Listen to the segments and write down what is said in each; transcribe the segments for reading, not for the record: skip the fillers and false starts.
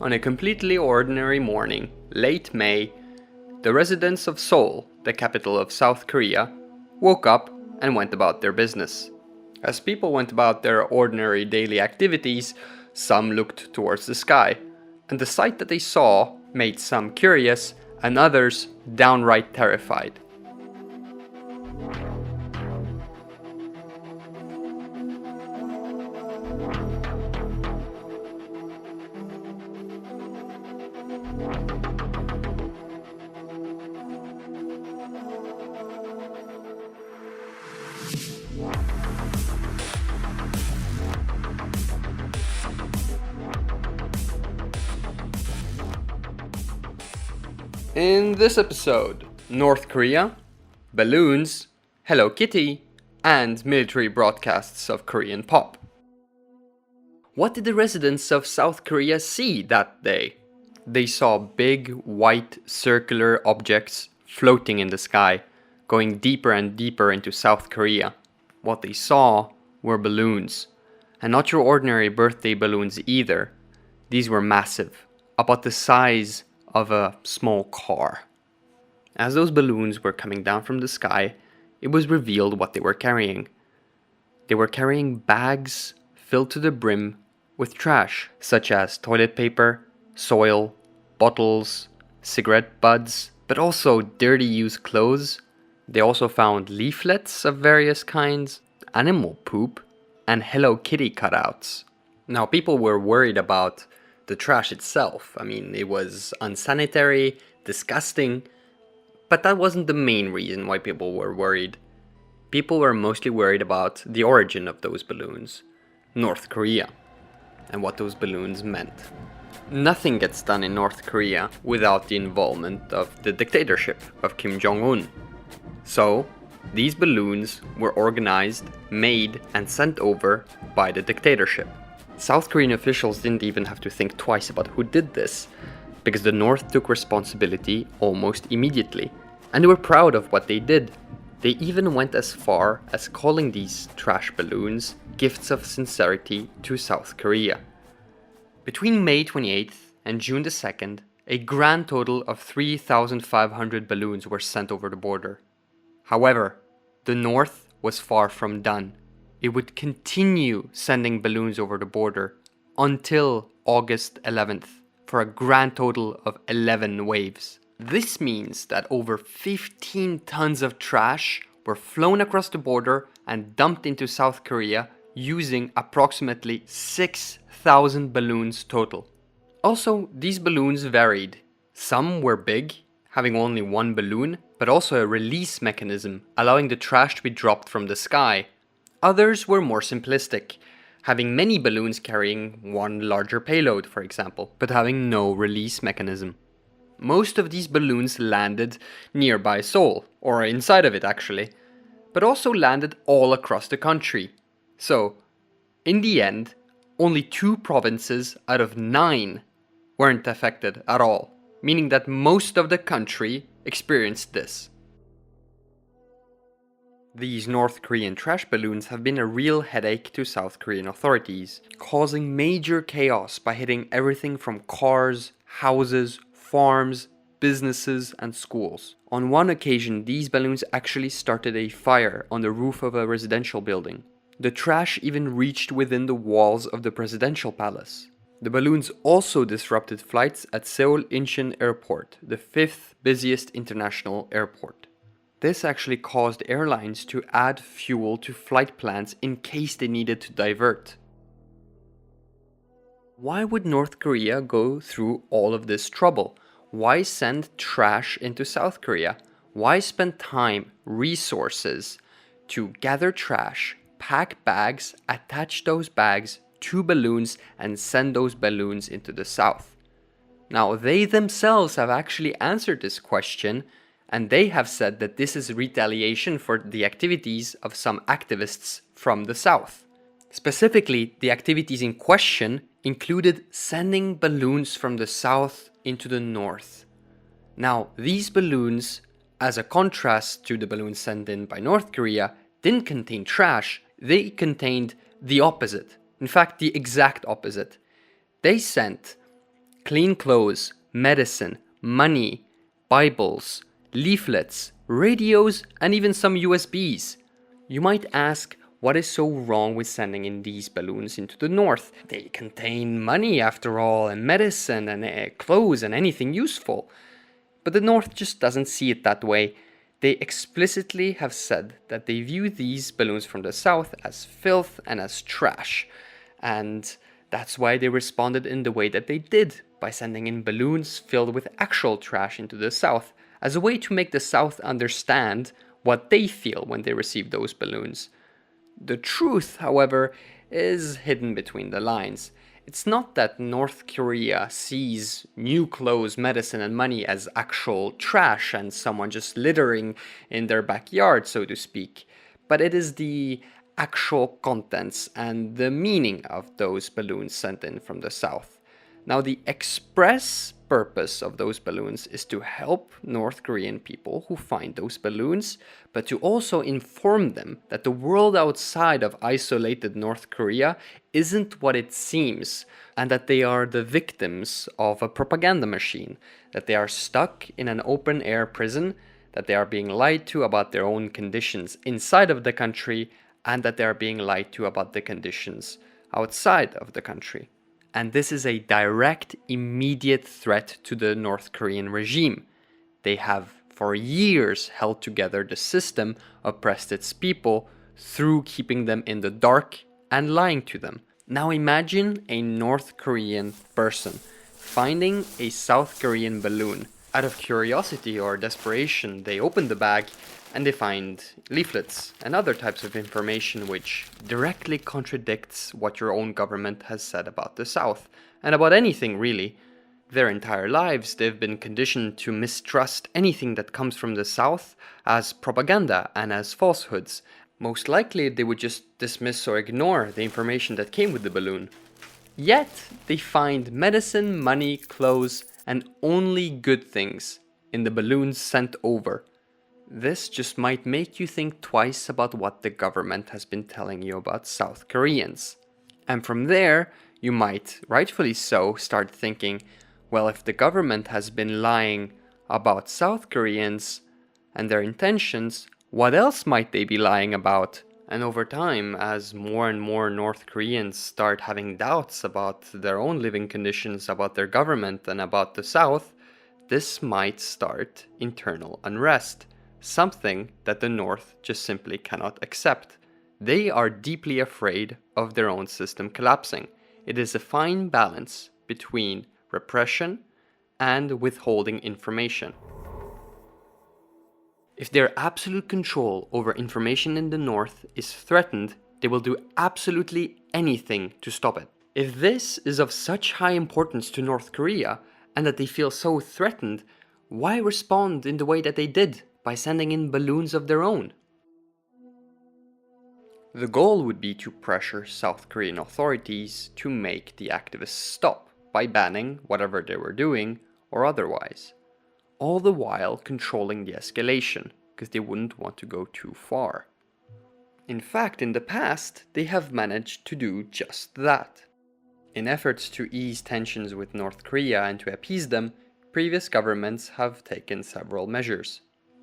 On a completely ordinary morning, late May, the residents of Seoul, the capital of South Korea, woke up and went about their business. As people went about their ordinary daily activities, some looked towards the sky, and the sight that they saw made some curious and others downright terrified. In this episode, North Korea, balloons, Hello Kitty, and military broadcasts of Korean pop. What did the residents of South Korea see that day? They saw big, white, circular objects floating in the sky, going deeper and deeper into South Korea. What they saw were balloons, and not your ordinary birthday balloons either. These were massive, about the size of a small car. As those balloons were coming down from the sky, it was revealed what they were carrying. They were carrying bags filled to the brim with trash, such as toilet paper, soil, bottles, cigarette butts, but also dirty used clothes. They also found leaflets of various kinds, animal poop, and Hello Kitty cutouts. Now, people were worried about the trash itself. I mean, it was unsanitary, disgusting, but that wasn't the main reason why people were worried. People were mostly worried about the origin of those balloons, North Korea, and what those balloons meant. Nothing gets done in North Korea without the involvement of the dictatorship of Kim Jong-un. So, these balloons were organized, made, and sent over by the dictatorship. South Korean officials didn't even have to think twice about who did this, because the North took responsibility almost immediately, and they were proud of what they did. They even went as far as calling these trash balloons gifts of sincerity to South Korea. Between May 28th and June the 2nd, a grand total of 3,500 balloons were sent over the border. However, the North was far from done. It would continue sending balloons over the border until August 11th for a grand total of 11 waves. This means that over 15 tons of trash were flown across the border and dumped into South Korea using approximately 6,000 balloons total. Also, these balloons varied. Some were big, having only one balloon, but also a release mechanism, allowing the trash to be dropped from the sky. Others were more simplistic, having many balloons carrying one larger payload, for example, but having no release mechanism. Most of these balloons landed nearby Seoul, or inside of it actually, but also landed all across the country. So, in the end, only 2 provinces out of 9 weren't affected at all, meaning that most of the country experienced this. These North Korean trash balloons have been a real headache to South Korean authorities, causing major chaos by hitting everything from cars, houses, farms, businesses, and schools. On one occasion, these balloons actually started a fire on the roof of a residential building. The trash even reached within the walls of the presidential palace. The balloons also disrupted flights at Seoul Incheon Airport, the 5th busiest international airport. This actually caused airlines to add fuel to flight plans in case they needed to divert. Why would North Korea go through all of this trouble? Why send trash into South Korea? Why spend time, resources to gather trash, pack bags, attach those bags to balloons, and send those balloons into the South? Now, they themselves have actually answered this question, and they have said that this is retaliation for the activities of some activists from the South. Specifically, the activities in question included sending balloons from the South into the North. Now, these balloons, as a contrast to the balloons sent in by North Korea, didn't contain trash, they contained the opposite. In fact, the exact opposite. They sent clean clothes, medicine, money, Bibles, leaflets, radios, and even some USBs. You might ask, what is so wrong with sending in these balloons into the north? They contain money after all, and medicine, and clothes, and anything useful. But the north just doesn't see it that way. They explicitly have said that they view these balloons from the south as filth and as trash. And that's why they responded in the way that they did, by sending in balloons filled with actual trash into the south, as a way to make the south understand what they feel when they receive those balloons. The truth, however, is hidden between the lines. It's not that North Korea sees new clothes, medicine, and money as actual trash and someone just littering in their backyard, so to speak, but it is the actual contents and the meaning of those balloons sent in from the south. Now, the express purpose of those balloons is to help North Korean people who find those balloons, but to also inform them that the world outside of isolated North Korea isn't what it seems, and that they are the victims of a propaganda machine, that they are stuck in an open air prison, that they are being lied to about their own conditions inside of the country, and that they are being lied to about the conditions outside of the country. And this is a direct, immediate threat to the North Korean regime. They have, for years, held together the system, oppressed its people, through keeping them in the dark and lying to them. Now imagine a North Korean person finding a South Korean balloon. Out of curiosity or desperation, they open the bag and they find leaflets and other types of information which directly contradicts what your own government has said about the South, and about anything really. Their entire lives they've been conditioned to mistrust anything that comes from the South as propaganda and as falsehoods. Most likely they would just dismiss or ignore the information that came with the balloon. Yet they find medicine, money, clothes, and only good things in the balloons sent over. This just might make you think twice about what the government has been telling you about South Koreans. And from there, you might, rightfully so, start thinking, well, if the government has been lying about South Koreans and their intentions, what else might they be lying about? And over time, as more and more North Koreans start having doubts about their own living conditions, about their government, and about the South, this might start internal unrest. Something that the North just simply cannot accept. They are deeply afraid of their own system collapsing. It is a fine balance between repression and withholding information. If their absolute control over information in the North is threatened, they will do absolutely anything to stop it. If this is of such high importance to North Korea, and that they feel so threatened, why respond in the way that they did, by sending in balloons of their own? The goal would be to pressure South Korean authorities to make the activists stop by banning whatever they were doing or otherwise, all the while controlling the escalation because they wouldn't want to go too far. In fact, in the past, they have managed to do just that. In efforts to ease tensions with North Korea and to appease them, previous governments have taken several measures.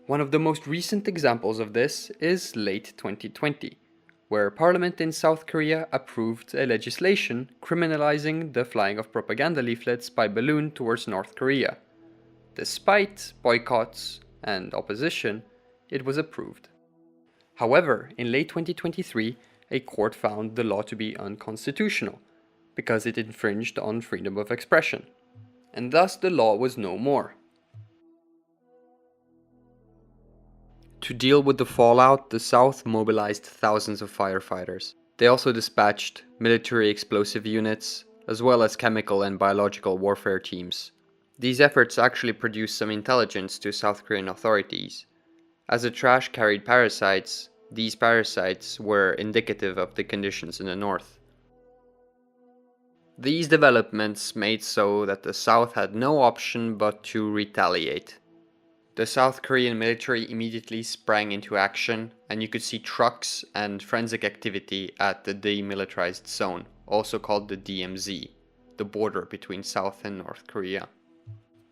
One of the most recent examples of this is late 2020, where Parliament in South Korea approved a legislation criminalizing the flying of propaganda leaflets by balloon towards North Korea. Despite boycotts and opposition, it was approved. However, in late 2023, a court found the law to be unconstitutional because it infringed on freedom of expression, and thus the law was no more. To deal with the fallout, the South mobilized thousands of firefighters. They also dispatched military explosive units, as well as chemical and biological warfare teams. These efforts actually produced some intelligence to South Korean authorities. As the trash carried parasites, these parasites were indicative of the conditions in the north. These developments made so that the South had no option but to retaliate. The South Korean military immediately sprang into action, and you could see trucks and forensic activity at the demilitarized zone, also called the DMZ. the border between South and North Korea.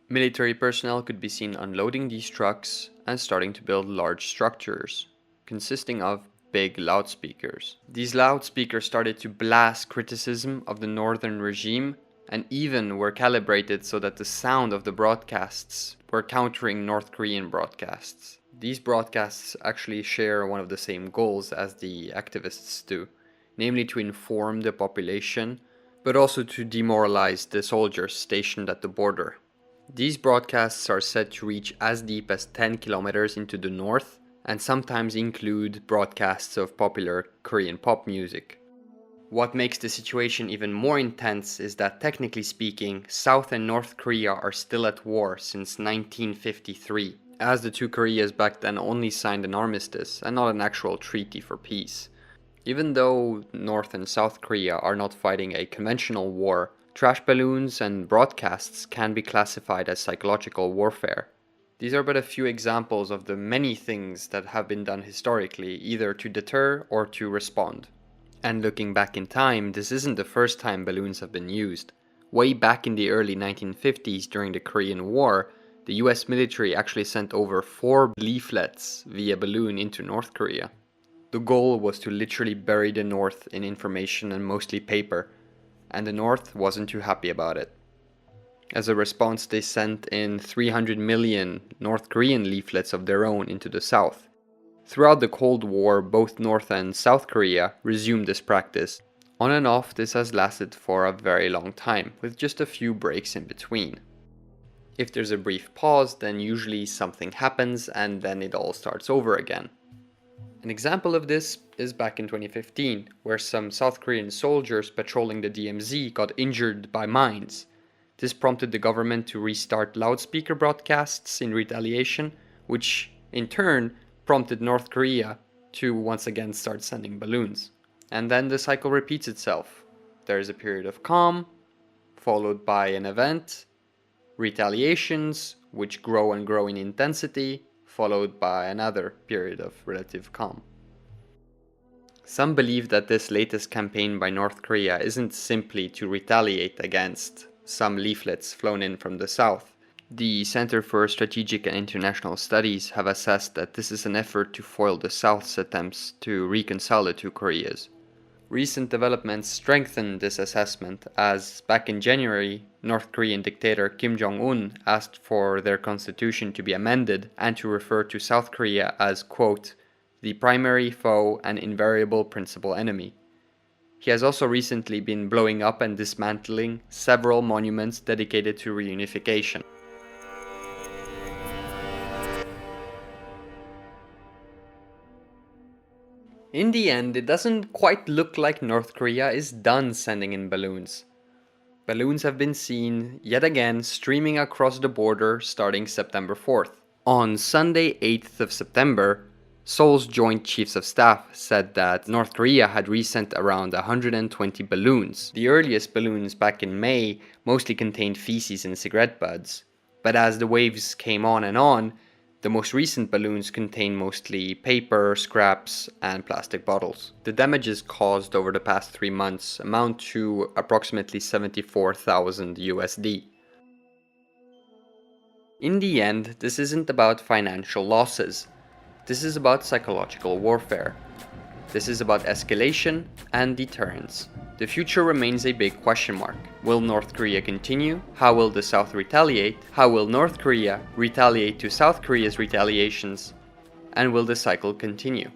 Military personnel could be seen unloading these trucks and starting to build large structures, consisting of big loudspeakers. These loudspeakers started to blast criticism of the northern regime and even were calibrated so that the sound of the broadcasts were countering North Korean broadcasts. These broadcasts actually share one of the same goals as the activists do, namely to inform the population, but also to demoralize the soldiers stationed at the border. These broadcasts are said to reach as deep as 10 kilometers into the north and sometimes include broadcasts of popular Korean pop music. What makes the situation even more intense is that, technically speaking, South and North Korea are still at war since 1953, as the two Koreas back then only signed an armistice and not an actual treaty for peace. Even though North and South Korea are not fighting a conventional war, trash balloons and broadcasts can be classified as psychological warfare. These are but a few examples of the many things that have been done historically, either to deter or to respond. And looking back in time, this isn't the first time balloons have been used. Way back in the early 1950s during the Korean War, the US military actually sent over 4 leaflets via balloon into North Korea. The goal was to literally bury the North in information and mostly paper, and the North wasn't too happy about it. As a response, they sent in 300 million North Korean leaflets of their own into the South. Throughout the Cold War, both North and South Korea resumed this practice. On and off, this has lasted for a very long time, with just a few breaks in between. If there's a brief pause, then usually something happens and then it all starts over again. An example of this is back in 2015, where some South Korean soldiers patrolling the DMZ got injured by mines. This prompted the government to restart loudspeaker broadcasts in retaliation, which in turn prompted North Korea to once again start sending balloons. And then the cycle repeats itself. There is a period of calm, followed by an event, retaliations, which grow and grow in intensity, followed by another period of relative calm. Some believe that this latest campaign by North Korea isn't simply to retaliate against some leaflets flown in from the south. The Center for Strategic and International Studies have assessed that this is an effort to foil the South's attempts to reconcile the two Koreas. Recent developments strengthen this assessment, as back in January, North Korean dictator Kim Jong-un asked for their constitution to be amended and to refer to South Korea as, quote, the primary foe and invariable principal enemy. He has also recently been blowing up and dismantling several monuments dedicated to reunification. In the end, it doesn't quite look like North Korea is done sending in balloons. Balloons have been seen yet again streaming across the border starting September 4th. On Sunday 8th of September, Seoul's Joint Chiefs of Staff said that North Korea had resent around 120 balloons. The earliest balloons back in May mostly contained feces and cigarette butts, but as the waves came on and on, the most recent balloons contain mostly paper, scraps, and plastic bottles. The damages caused over the past 3 months amount to approximately 74,000 USD. In the end, this isn't about financial losses. This is about psychological warfare. This is about escalation and deterrence. The future remains a big question mark. Will North Korea continue? How will the South retaliate? How will North Korea retaliate to South Korea's retaliations? And will the cycle continue?